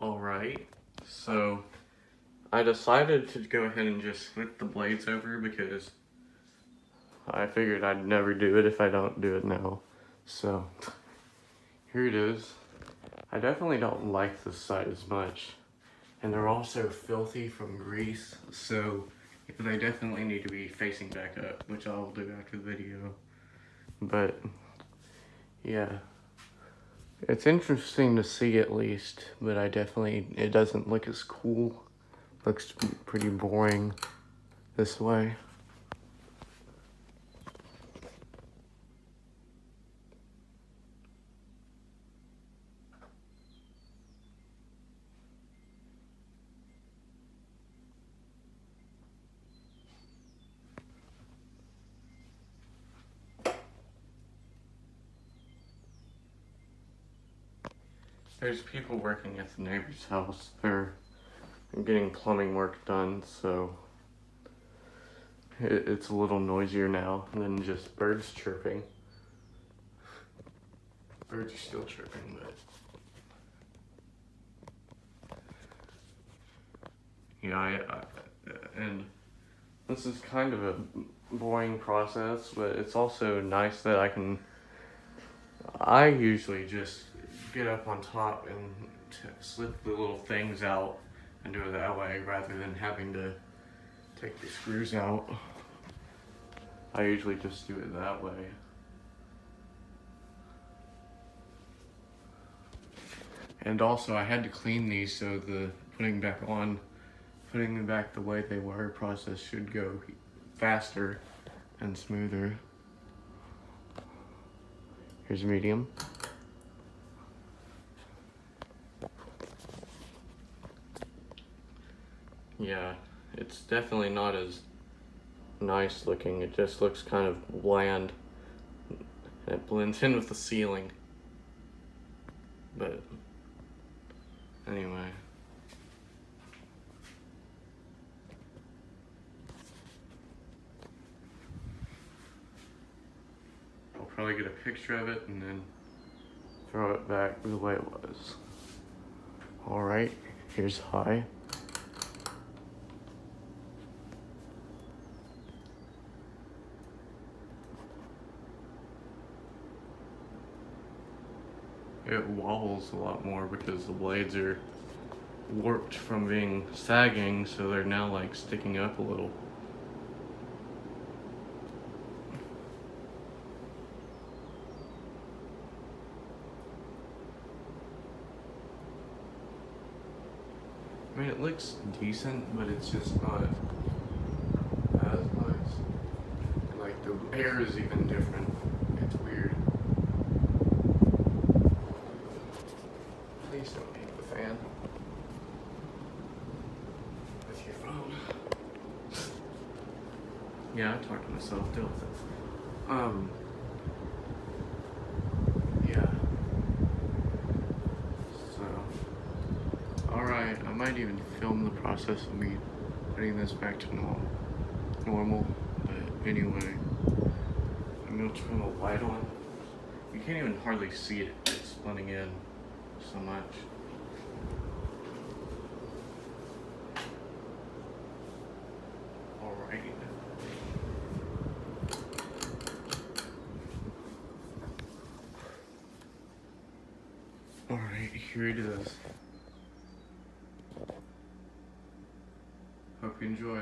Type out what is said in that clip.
Alright, so I decided to go ahead and just flip the blades over because I figured I'd never do it if I don't do it now. So here it is. I definitely don't like this side as much, and they're also filthy from grease, so they definitely need to be facing back up, which I'll do after the video. But yeah, it's interesting to see at least, but it doesn't look as cool. Looks pretty boring this way. There's people working at the neighbor's house. They're getting plumbing work done, so it's a little noisier now than just birds chirping. Birds are still chirping, but yeah, and this is kind of a boring process, but it's also nice that I usually just get up on top and slip the little things out and do it that way rather than having to take the screws out. I usually just do it that way. And also I had to clean these so the putting them back the way they were process should go faster and smoother. Here's medium. Yeah, it's definitely not as nice looking. It just looks kind of bland. And it blends in with the ceiling. But anyway. I'll probably get a picture of it and then throw it back the way it was. Alright, here's high. It wobbles a lot more because the blades are warped from being sagging, so they're now like sticking up a little. I mean, it looks decent, but it's just not as nice. Like, the air is even different. It's weird. Please don't hit the fan with your phone. Yeah, I talk to myself, deal with it. Yeah. So, alright, I might even film the process of me putting this back to normal, but anyway, I'm gonna turn the light on. You can't even hardly see it, it's blending in so much. Alright. Alright, here it is. Hope you enjoy.